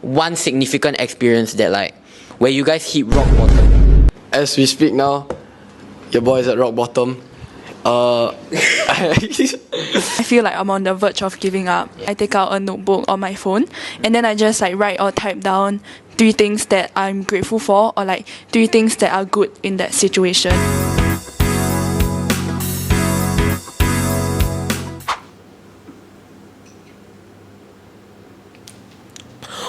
one significant experience that like where you guys hit rock bottom? As we speak now, your boy is at rock bottom. I feel like I'm on the verge of giving up. I take out a notebook on my phone and then I just like write or type down 3 things that I'm grateful for, or like 3 things that are good in that situation.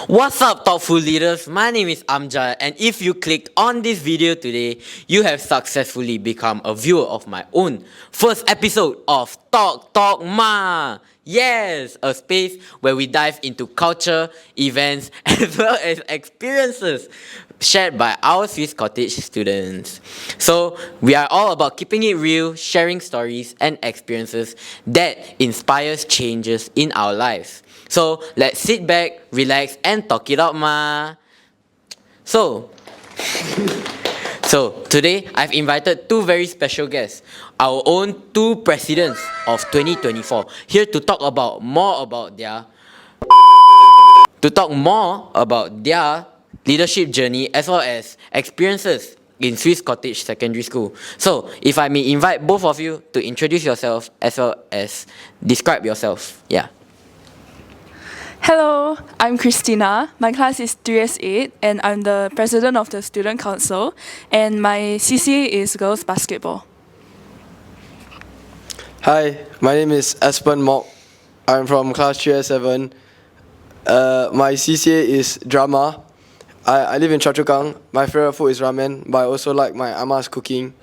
What's up, thoughtful leaders? My name is Amjad, and if you clicked on this video today, you have successfully become a viewer of my own first episode of Talk Ma. Yes, a space where we dive into culture, events, as well as experiences shared by our Swiss Cottage students. So, we are all about keeping it real, sharing stories and experiences that inspires changes in our lives. So, let's sit back, relax, and talk it out, ma. So today I've invited 2 very special guests, our own 2 presidents of 2024, here to talk more about their leadership journey as well as experiences in Swiss Cottage Secondary School. So, if I may invite both of you to introduce yourself as well as describe yourself. Yeah. Hello, I'm Christina. My class is 3S8 and I'm the president of the student council, and my CCA is girls basketball. Hi, my name is Aspen and I'm from class 3S7. My CCA is drama. I live in Choa Chu Kang. My favorite food is ramen, but I also like my ama's cooking.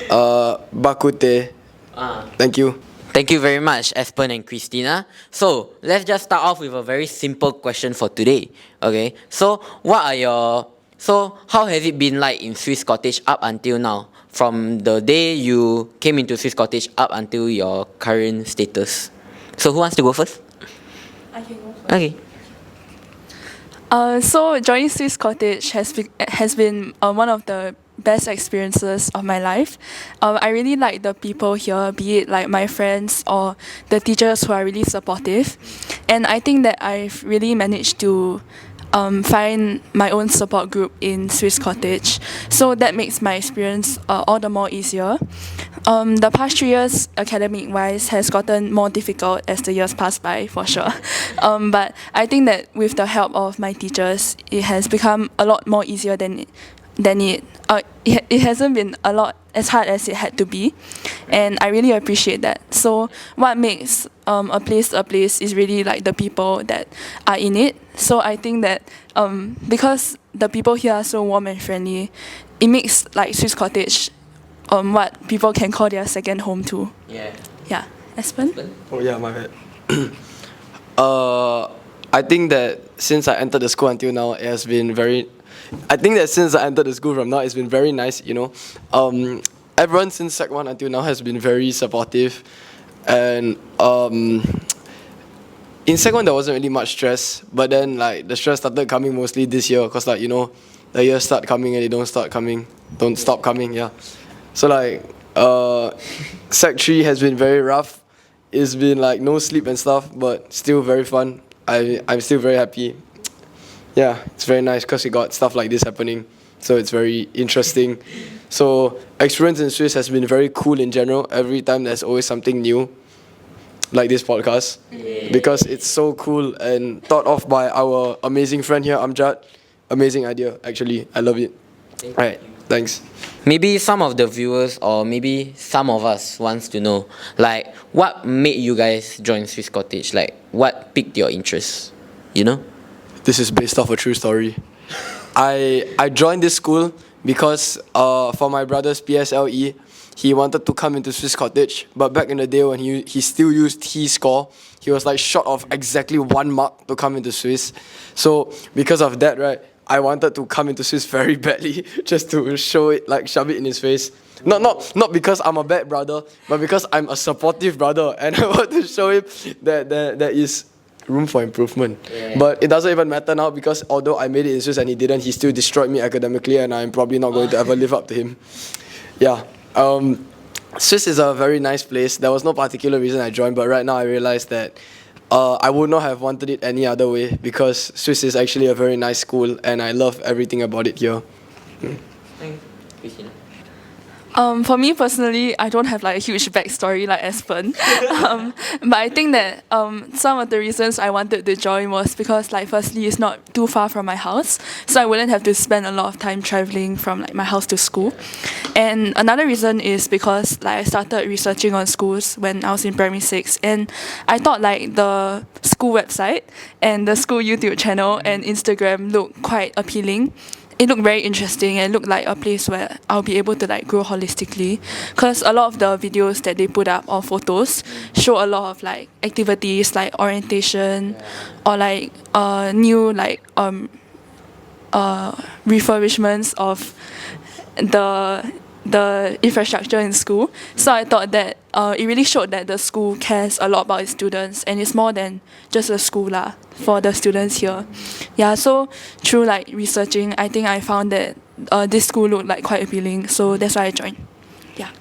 Bak kut teh. Thank you. Thank you very much, Aspen and Christina. So, let's just start off with a very simple question for today. Okay, so how has it been like in Swiss Cottage up until now? From the day you came into Swiss Cottage up until your current status. So, who wants to go first? I can go first. Okay. So joining Swiss Cottage has been one of the best experiences of my life. I really like the people here, be it like my friends or the teachers who are really supportive. And I think that I've really managed to find my own support group in Swiss Cottage. So that makes my experience all the more easier. The past 3 years, academic-wise, has gotten more difficult as the years pass by, for sure. But I think that with the help of my teachers, it has become a lot more easier than it hasn't been a lot as hard as it had to be, and I really appreciate that. So what makes a place is really like the people that are in it. So I think that because the people here are so warm and friendly, it makes like Swiss Cottage what people can call their second home too. Yeah. Aspen? Oh yeah, my bad. I think that since I entered the school until now, it has been very. I think that since I entered the school from now, it's been very nice. You know, everyone since Sec 1 until now has been very supportive, and in Sec 1 there wasn't really much stress, but then like the stress started coming mostly this year, cause like, you know, the years start coming and they don't stop coming. Yeah. So like Sec 3 has been very rough. It's been like no sleep and stuff, but still very fun. I'm still very happy. Yeah, it's very nice because we got stuff like this happening. So it's very interesting. So experience in Swiss has been very cool in general. Every time there's always something new, like this podcast. Yeah. Because it's so cool and thought of by our amazing friend here, Amjad. Amazing idea, actually. I love it. Alright, thanks. Maybe some of the viewers or maybe some of us wants to know, like, what made you guys join Swiss Cottage? Like, what piqued your interest? You know? This is based off a true story. I joined this school because for my brother's PSLE, he wanted to come into Swiss Cottage, but back in the day when he still used T-score, he was like short of exactly 1 mark to come into Swiss. So because of that, right, I wanted to come into Swiss very badly, just to show it, like shove it in his face. Not because I'm a bad brother, but because I'm a supportive brother, and I want to show him that there is room for improvement. Yeah. But it doesn't even matter now, because although I made it in Swiss and he didn't, he still destroyed me academically, and I'm probably not going to ever live up to him. Yeah. Swiss is a very nice place. There was no particular reason I joined, but right now I realized that I would not have wanted it any other way because Swiss is actually a very nice school and I love everything about it here. Thanks, Christina. For me personally, I don't have like a huge backstory like Aspen, but I think that some of the reasons I wanted to join was because like firstly it's not too far from my house, so I wouldn't have to spend a lot of time traveling from like my house to school. And another reason is because like I started researching on schools when I was in primary 6, and I thought like the school website and the school YouTube channel and Instagram looked quite appealing. It looked very interesting and looked like a place where I'll be able to like grow holistically, because a lot of the videos that they put up or photos show a lot of like activities like orientation or like new like refurbishments of the infrastructure in school. So I thought that it really showed that the school cares a lot about its students and it's more than just a school lah for the students here. Yeah, so through like researching, I think I found that this school looked like quite appealing, so that's why I joined. Yeah.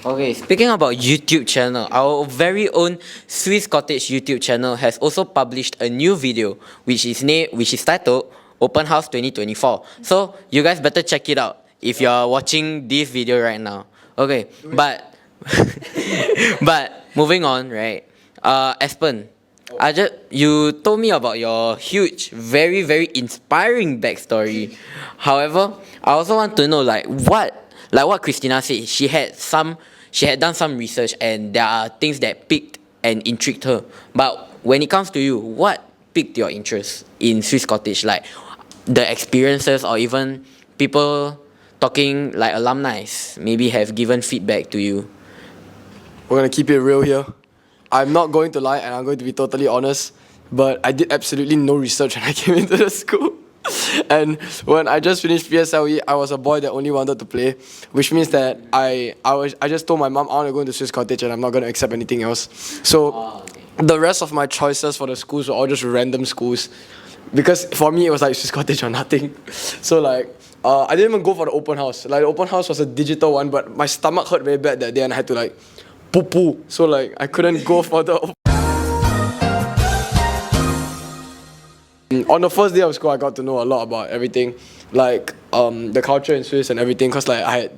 Okay, speaking about YouTube channel, our very own Swiss Cottage YouTube channel has also published a new video which is titled Open House 2024. So you guys better check it out if you're watching this video right now. Okay, but but moving on, right? Aspen, you told me about your huge, very, very inspiring backstory. However, I also want to know like what Christina said. She had done some research and there are things that piqued and intrigued her. But when it comes to you, what piqued your interest in Swiss Cottage? Like the experiences or even people talking like alumni maybe have given feedback to you. We're gonna keep it real here. I'm not going to lie and I'm going to be totally honest, but I did absolutely no research when I came into the school. And when I just finished PSLE, I was a boy that only wanted to play, which means that I just told my mom I want to go into Swiss Cottage and I'm not going to accept anything else. So the rest of my choices for the schools were all just random schools, because for me it was like Swiss Cottage or nothing. So like I didn't even go for the open house. Like the open house was a digital one, but my stomach hurt very bad that day and I had to like poo-poo. So like I couldn't go for the On the first day of school, I got to know a lot about everything, like the culture in Swiss and everything, because like I had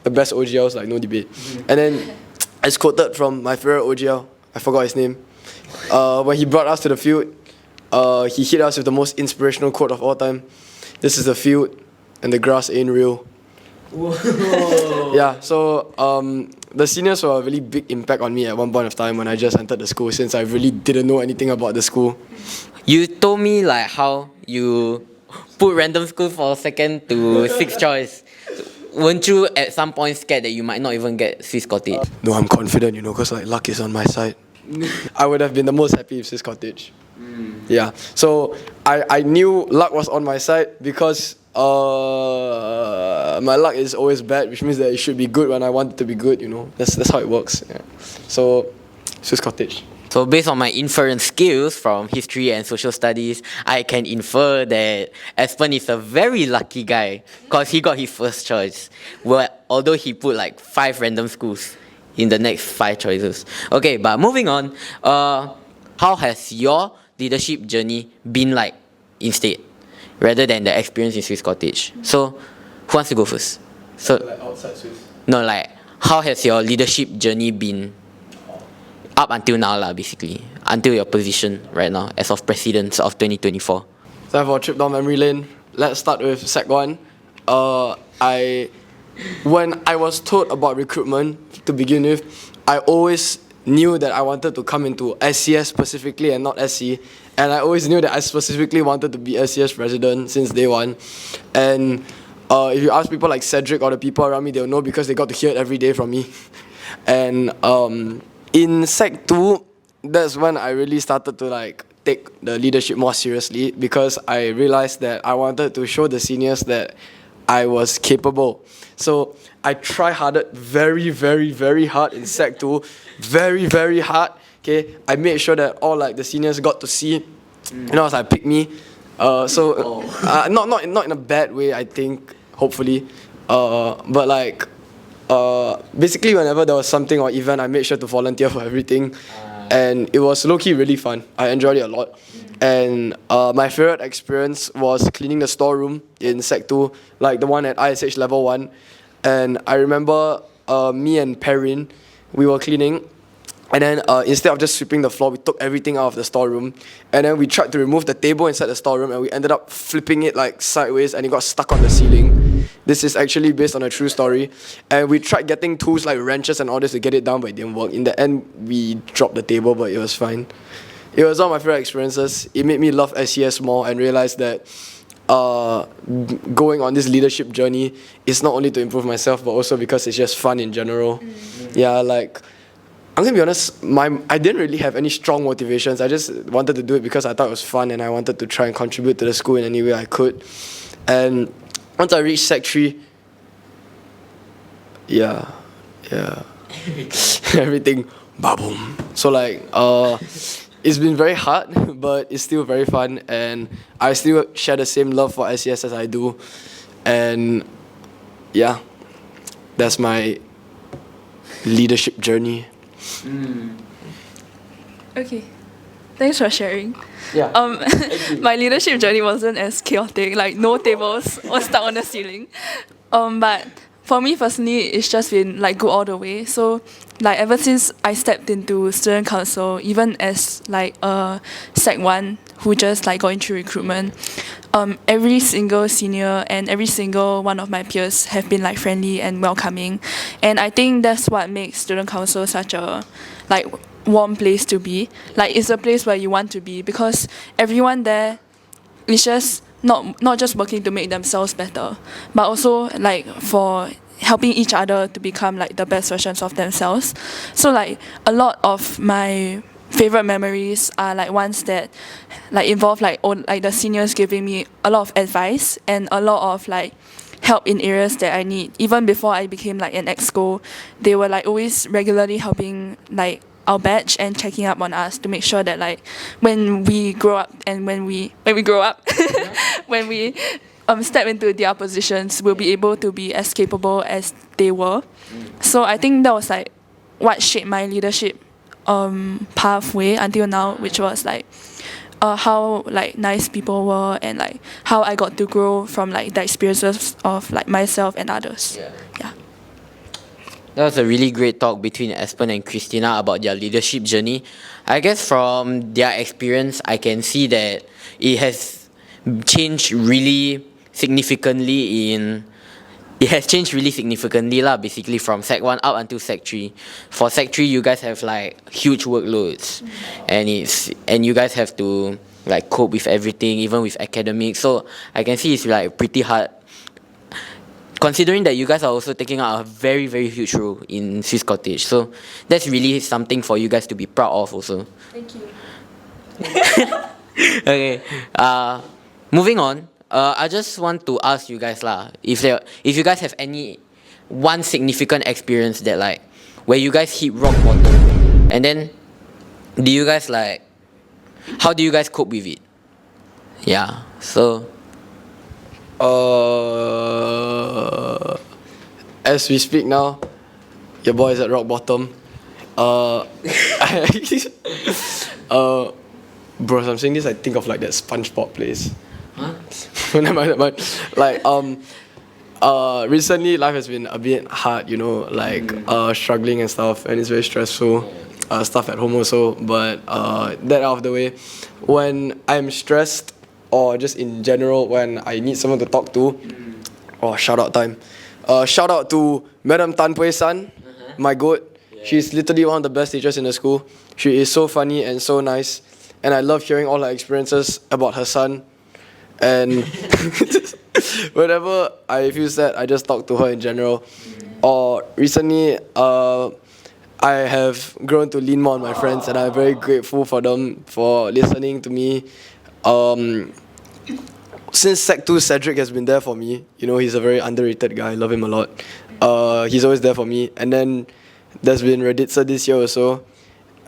the best OGLs, like no debate. And then I quoted from my favorite OGL, I forgot his name, when he brought us to the field, he hit us with the most inspirational quote of all time: "This is the field, and the grass ain't real." Whoa. Yeah, so the seniors were a really big impact on me at one point of time when I just entered the school, since I really didn't know anything about the school. You told me like how you put random schools for second to sixth choice. Weren't you at some point scared that you might not even get Swiss Cottage? No, I'm confident, because like luck is on my side. I would have been the most happy with Swiss Cottage. Yeah, so I knew luck was on my side because my luck is always bad, which means that it should be good when I want it to be good, That's how it works. Yeah. So, Swiss Cottage. So based on my inference skills from history and social studies, I can infer that Aspen is a very lucky guy because he got his first choice. Well, although he put like 5 random schools in the next 5 choices. Okay, but moving on, how has your leadership journey been like instead, rather than the experience in Swiss Cottage? So, who wants to go first? So, like outside Swiss? No, like how has your leadership journey been up until now lah, basically, until your position right now as of president of 2024? So for a trip down memory lane, let's start with Sec 1. When I was told about recruitment to begin with, I always knew that I wanted to come into SCS specifically and not SC, and I always knew that I specifically wanted to be SCS president since day one. And if you ask people like Cedric or the people around me, they'll know because they got to hear it every day from me. And in Sec 2, that's when I really started to like take the leadership more seriously, because I realized that I wanted to show the seniors that I was capable. So I tried very, very, very hard in Sec 2, very, very hard. Okay, I made sure that all like the seniors got to see, it's like pick me. Not in a bad way, I think, hopefully, but like. Basically, whenever there was something or event, I made sure to volunteer for everything. and it was low-key really fun. I enjoyed it a lot. And my favorite experience was cleaning the storeroom in Sec 2, like the one at ISH Level 1. And I remember me and Perrin, we were cleaning, and then instead of just sweeping the floor, we took everything out of the storeroom, and then we tried to remove the table inside the storeroom, and we ended up flipping it like sideways, and it got stuck on the ceiling. This is actually based on a true story. And we tried getting tools like wrenches and all this to get it down, but it didn't work. In the end, we dropped the table, but it was fine. It was one of my favorite experiences. It made me love SES more and realize that going on this leadership journey is not only to improve myself, but also because it's just fun in general. Yeah, like, I'm gonna be honest, I didn't really have any strong motivations. I just wanted to do it because I thought it was fun and I wanted to try and contribute to the school in any way I could. And once I reached Sec 3, everything, ba-boom. So like, it's been very hard, but it's still very fun, and I still share the same love for SES as I do. And yeah, that's my leadership journey. Okay, thanks for sharing. Yeah. My leadership journey wasn't as chaotic. Like no tables was stuck on the ceiling. But for me personally, it's just been like good all the way. So like ever since I stepped into student council, even as like a Sec 1 who just like got into recruitment, every single senior and every single one of my peers have been like friendly and welcoming, and I think that's what makes student council such a like warm place to be. Like it's a place where you want to be because everyone there is just not just working to make themselves better, but also like for helping each other to become like the best versions of themselves. So like a lot of my favorite memories are like ones that like involve like the seniors giving me a lot of advice and a lot of like help in areas that I need. Even before I became like an exco, they were like always regularly helping like our batch and checking up on us to make sure that like when we grow up and when we grow up when we step into their positions, we'll be able to be as capable as they were. So I think that was like what shaped my leadership pathway until now, which was like how like nice people were and like how I got to grow from like the experiences of like myself and others. Yeah. That was a really great talk between Aspen and Christina about their leadership journey. I guess from their experience, I can see that it has changed really significantly lah, basically from Sec 1 up until Sec 3. For Sec 3, you guys have like huge workloads, and you guys have to like cope with everything, even with academics. So I can see it's like pretty hard, considering that you guys are also taking out a very, very huge role in Swiss Cottage. So that's really something for you guys to be proud of also. Thank you. Okay, moving on. I just want to ask you guys lah, if you guys have any one significant experience that like where you guys hit rock bottom, and then do you guys like, how do you guys cope with it? Yeah, so as we speak now, your boy is at rock bottom. Bro, as I'm saying this, I think of like that SpongeBob place. huh? Never mind. Like recently life has been a bit hard, you know, like struggling and stuff, and it's very stressful. Stuff at home also, but that out of the way. When I'm stressed or just in general when I need someone to talk to, shout out time. Shout out to Madam Tan Pui San, my goat. She's literally one of the best teachers in the school. She is so funny and so nice, and I love hearing all her experiences about her son. And whenever I feel sad, I just talk to her in general. Or recently, I have grown to lean more on my friends, and I'm very grateful for them for listening to me. Since Sec 2, Cedric has been there for me. You know, he's a very underrated guy. I love him a lot. He's always there for me. And then there's been Redditsa this year also.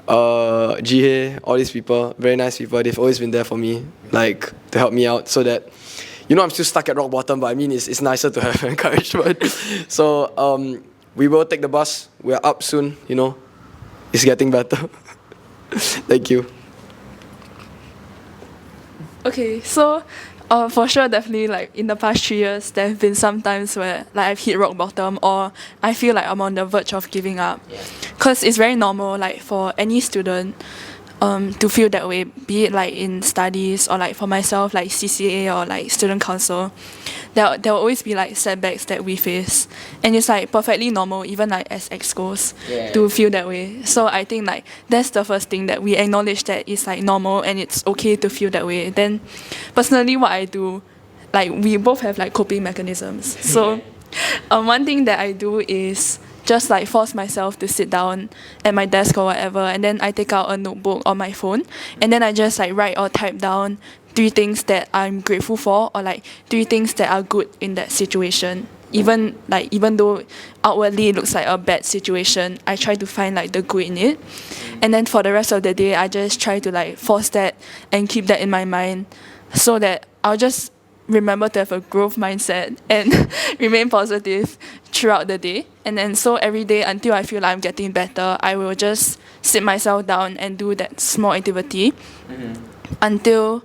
Jihe, all these people, very nice people. They've always been there for me, like to help me out, so that, you know, I'm still stuck at rock bottom, but I mean it's nicer to have encouragement. So we will take the bus. We're up soon, you know. It's getting better. Thank you. Okay, so for sure, definitely, like in the past 3 years, there have been some times where like I've hit rock bottom or I feel like I'm on the verge of giving up. Because it's very normal, like for any student, to feel that way, be it like in studies or like for myself, like CCA or like student council. There will always be like setbacks that we face, and it's like perfectly normal, even like as excos, to feel that way. So I think like that's the first thing, that we acknowledge that it's like normal and it's okay to feel that way. Then personally what I do, like we both have like coping mechanisms. So one thing that I do is just like force myself to sit down at my desk or whatever, and then I take out a notebook or my phone, and then I just like write or type down 3 things that I'm grateful for, or like 3 things that are good in that situation. Even though outwardly it looks like a bad situation, I try to find like the good in it. And then for the rest of the day, I just try to like force that and keep that in my mind, so that I'll just remember to have a growth mindset and remain positive throughout the day. And then so every day until I feel like I'm getting better, I will just sit myself down and do that small activity until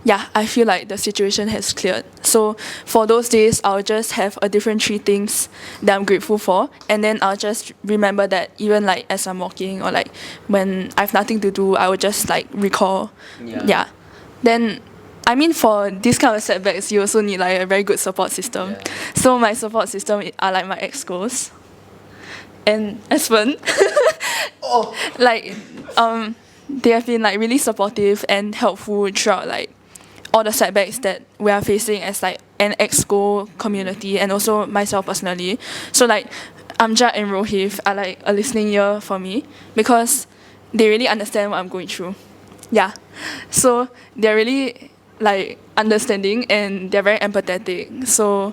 I feel like the situation has cleared. So for those days, I'll just have a different 3 things that I'm grateful for, and then I'll just remember that even like as I'm walking or like when I have nothing to do, I will just like recall. Then I mean, for this kind of setbacks, you also need like a very good support system. So my support system are like my ex-schools and Aspen. Like they have been like really supportive and helpful throughout like all the setbacks that we are facing as like an ex-school community, and also myself personally. So like Amjad and Rohith are like a listening ear for me, because they really understand what I'm going through. So they're really like understanding and they're very empathetic. So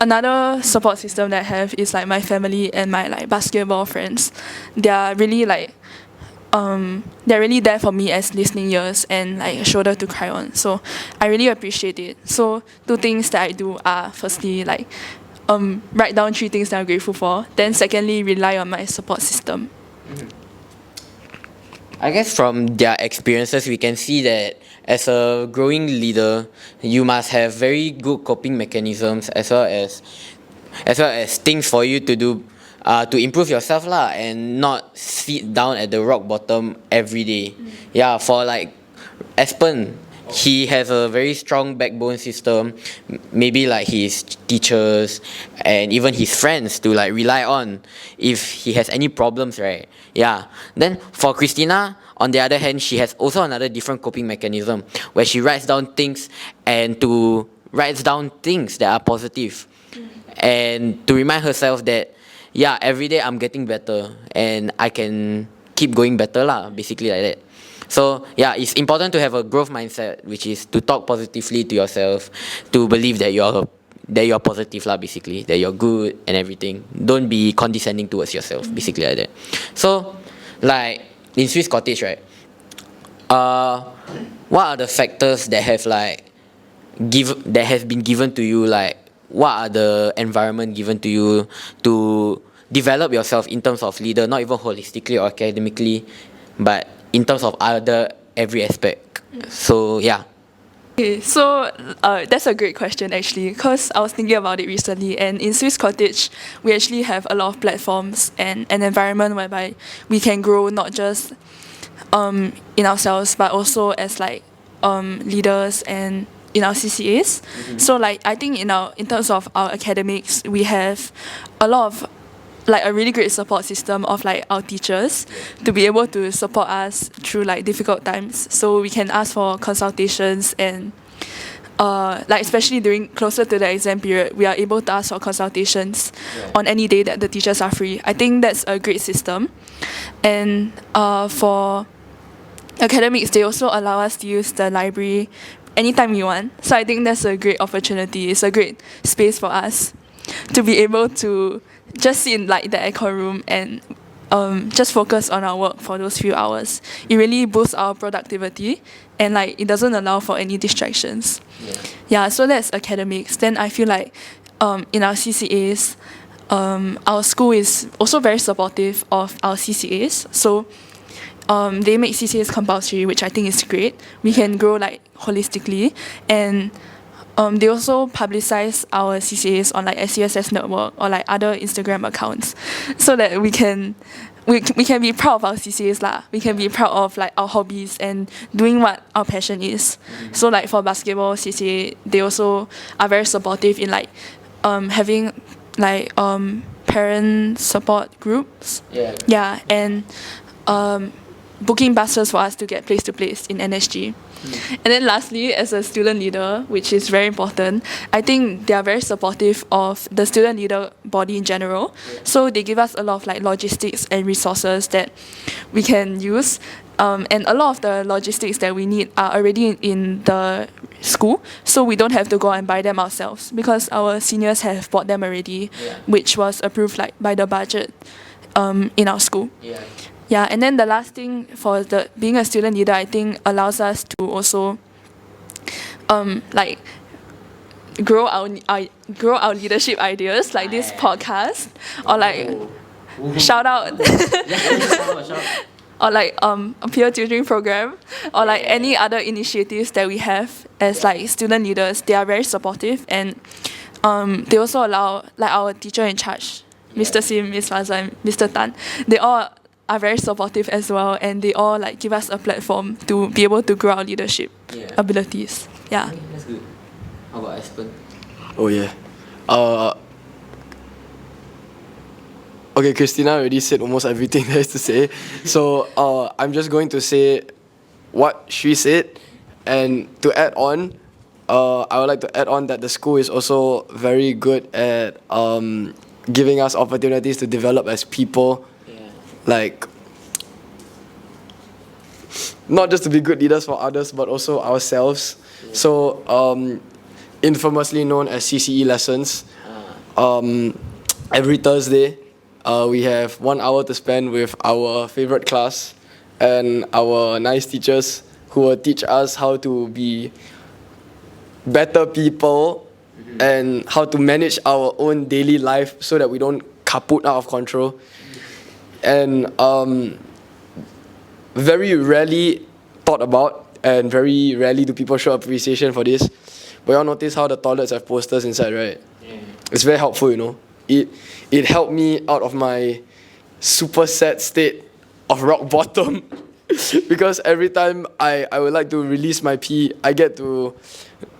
another support system that I have is like my family and my like basketball friends. They're really like they're really there for me as listening ears and like a shoulder to cry on. So I really appreciate it. So 2 things that I do are, firstly like write down 3 things that I'm grateful for. Then secondly, rely on my support system. I guess from their experiences, we can see that as a growing leader, you must have very good coping mechanisms, as well as things for you to do to improve yourself lah, and not sit down at the rock bottom every day. For like Aspen, he has a very strong backbone system, maybe like his teachers and even his friends to like rely on if he has any problems, right? Then for Christina, on the other hand, she has also another different coping mechanism where she writes down things that are positive, and to remind herself that every day I'm getting better and I can keep going better lah, basically like that. So it's important to have a growth mindset, which is to talk positively to yourself, to believe that you're positive lah, basically, that you're good and everything. Don't be condescending towards yourself, basically like that. So like in Swiss Cottage, right? What are the factors that have been given to you? Like, what are the environment given to you to develop yourself in terms of leader, not even holistically or academically, but in terms of every aspect? So Okay, so that's a great question actually, because I was thinking about it recently, and in Swiss Cottage, we actually have a lot of platforms and an environment whereby we can grow not just in ourselves, but also as like leaders and in our CCAs. So like I think in terms of our academics, we have a lot of like a really great support system of like our teachers to be able to support us through like difficult times. So we can ask for consultations, and like especially during closer to the exam period, we are able to ask for consultations on any day that the teachers are free. I think that's a great system. And for academics, they also allow us to use the library anytime we want. So I think that's a great opportunity. It's a great space for us to be able to just sit in like the aircon room and just focus on our work for those few hours. It really boosts our productivity, and like it doesn't allow for any distractions. So that's academics. Then I feel like in our CCAs, our school is also very supportive of our CCAs. So they make CCAs compulsory, which I think is great. We can grow like holistically, and they also publicize our CCAs on like SCSS Network or like other Instagram accounts, so that we can be proud of our CCAs lah. We can be proud of like our hobbies and doing what our passion is. So like for basketball CCA, they also are very supportive in like having like parent support groups. Yeah, and booking buses for us to get place to place in NSG. And then lastly, as a student leader, which is very important, I think they are very supportive of the student leader body in general. So they give us a lot of like logistics and resources that we can use. And a lot of the logistics that we need are already in the school, so we don't have to go and buy them ourselves because our seniors have bought them already, which was approved like by the budget in our school. Yeah, and then the last thing for the being a student leader, I think allows us to also like grow our leadership ideas, like this podcast, or like shout out or like a peer tutoring program, or like any other initiatives that we have as like student leaders. They are very supportive, and they also allow like our teacher in charge, Mr. Sim, Ms. Faza, and Mr. Tan. They all are very supportive as well, and they all like give us a platform to be able to grow our leadership abilities. Yeah. Okay, that's good. How about Aspen? Oh yeah. Okay, Christina already said almost everything there is to say. So I'm just going to say what she said, and to add on, I would like to add on that the school is also very good at giving us opportunities to develop as people. Like, not just to be good leaders for others, but also ourselves. So, infamously known as CCE lessons, every Thursday, we have 1 hour to spend with our favorite class and our nice teachers who will teach us how to be better people and how to manage our own daily life so that we don't kaput out of control. And very rarely thought about, and very rarely do people show appreciation for this. But y'all notice how the toilets have posters inside, right? It's very helpful, you know. It helped me out of my super sad state of rock bottom because every time I would like to release my pee, I get to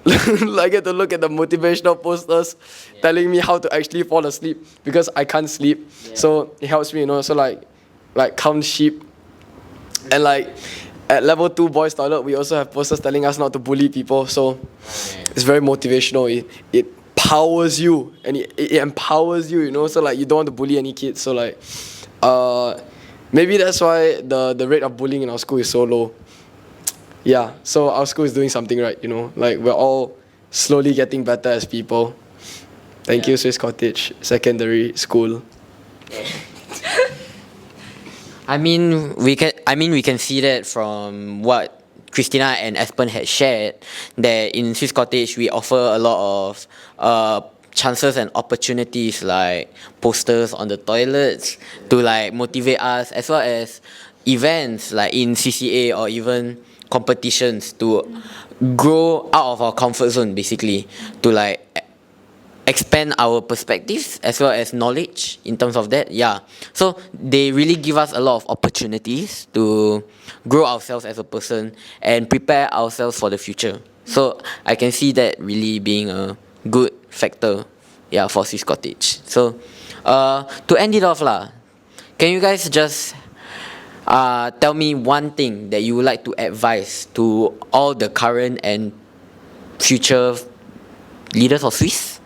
look at the motivational posters telling me how to actually fall asleep because I can't sleep. So it helps me, you know. So like count sheep, and like at level 2 boys toilet, we also have posters telling us not to bully people. So it's very motivational. It powers you, and it empowers you, you know. So like you don't want to bully any kids. So like maybe that's why the rate of bullying in our school is so low. Yeah, so our school is doing something right, you know. Like we're all slowly getting better as people. Thank you, Swiss Cottage Secondary School. I mean, we can see that from what Christina and Aspen had shared, that in Swiss Cottage we offer a lot of chances and opportunities like posters on the toilets to like motivate us, as well as events like in CCA or even competitions to grow out of our comfort zone, basically, to like expand our perspectives as well as knowledge in terms of that. So they really give us a lot of opportunities to grow ourselves as a person and prepare ourselves for the future. So I can see that really being a good factor for Swiss Cottage. So to end it off can you guys just tell me one thing that you would like to advise to all the current and future leaders of Swiss?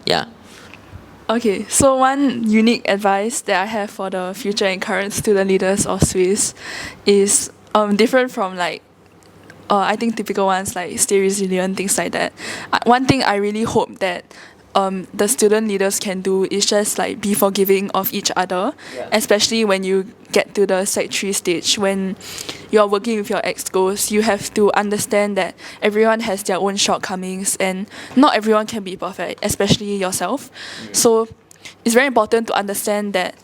Okay, so one unique advice that I have for the future and current student leaders of Swiss is different from like I think typical ones like stay resilient, things like that. One thing I really hope that the student leaders can do is just like be forgiving of each other, especially when you get to the Sec 3 stage, when you're working with your ex-goals. You have to understand that everyone has their own shortcomings and not everyone can be perfect, especially yourself. So it's very important to understand that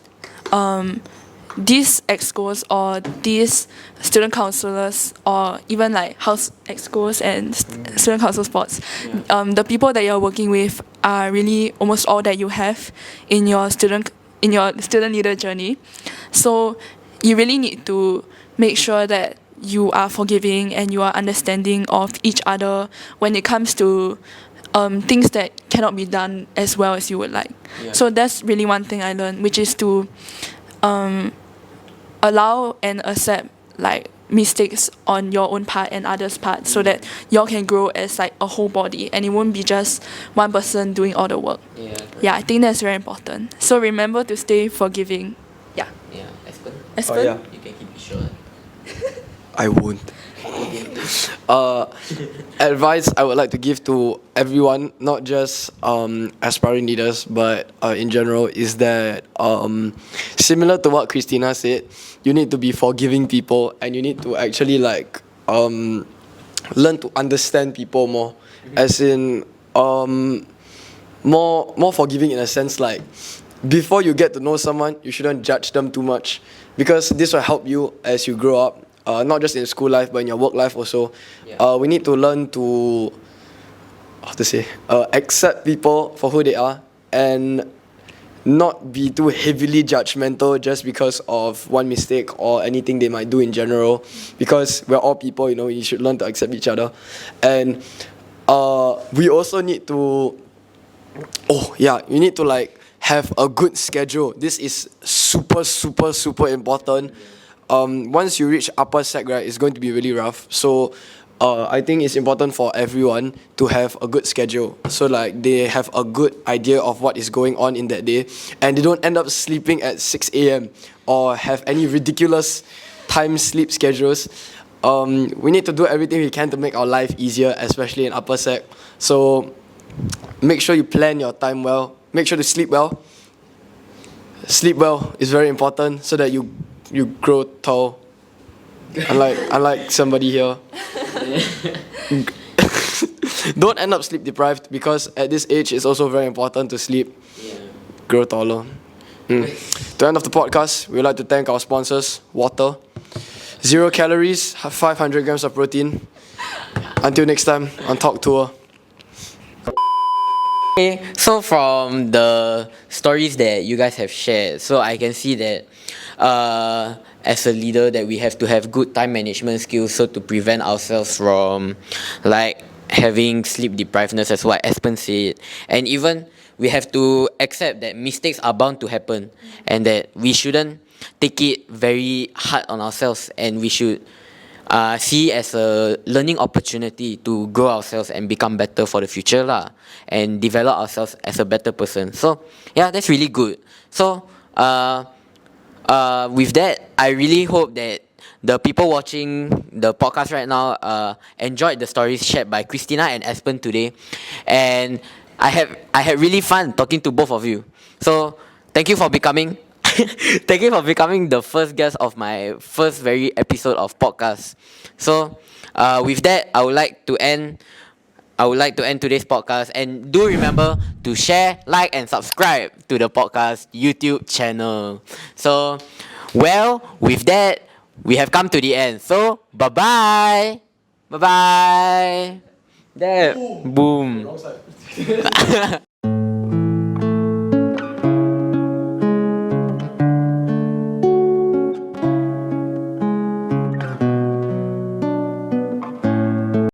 these excos or these student councillors or even like house excos and student council sports, the people that you're working with are really almost all that you have in your student leader journey. So you really need to make sure that you are forgiving and you are understanding of each other when it comes to things that cannot be done as well as you would like. So that's really one thing I learned, which is to allow and accept like mistakes on your own part and others' part, so that y'all can grow as like a whole body and it won't be just one person doing all the work. Yeah, I think that's very important. So remember to stay forgiving. Yeah. Yeah, Aspen. Aspen? yeah. You can keep it short. I won't. Advice I would like to give to everyone, not just aspiring leaders, but in general, is that similar to what Christina said, you need to be forgiving people and you need to actually like learn to understand people more, as in more forgiving in a sense like before you get to know someone, you shouldn't judge them too much, because this will help you as you grow up. Not just in school life, but in your work life also. We need to learn to, accept people for who they are and not be too heavily judgmental just because of one mistake or anything they might do in general. Because we're all people, you know, you should learn to accept each other. And we also need to, you need to like have a good schedule. This is super important. Once you reach upper sec, right, it's going to be really rough. So I think it's important for everyone to have a good schedule, so like they have a good idea of what is going on in that day and they don't end up sleeping at 6 a.m. or have any ridiculous time sleep schedules. We need to do everything we can to make our life easier, especially in upper sec. So make sure you plan your time well. Make sure to sleep well. Sleep well is very important so that you grow tall. Unlike somebody here. Don't end up sleep deprived, because at this age it's also very important to sleep. Grow taller. To end of the podcast, we would like to thank our sponsors. Water, 0 calories, 500 grams of protein. Until next time on Talk Tour. Okay, so from the stories that you guys have shared, so I can see that as a leader that we have to have good time management skills, so to prevent ourselves from like having sleep deprivedness, as what Aspen said, and even we have to accept that mistakes are bound to happen and that we shouldn't take it very hard on ourselves, and we should see as a learning opportunity to grow ourselves and become better for the future lah, and develop ourselves as a better person. So yeah, that's really good. So with that, I really hope that the people watching the podcast right now enjoyed the stories shared by Christina and Aspen today, and I had really fun talking to both of you. So thank you for becoming thank you for becoming the first guest of my first very episode of podcast. So with that, I would like to end today's podcast, and do remember to share, like, and subscribe to the podcast YouTube channel. So, well, with that, we have come to the end. So, bye-bye. Bye-bye. There. Boom.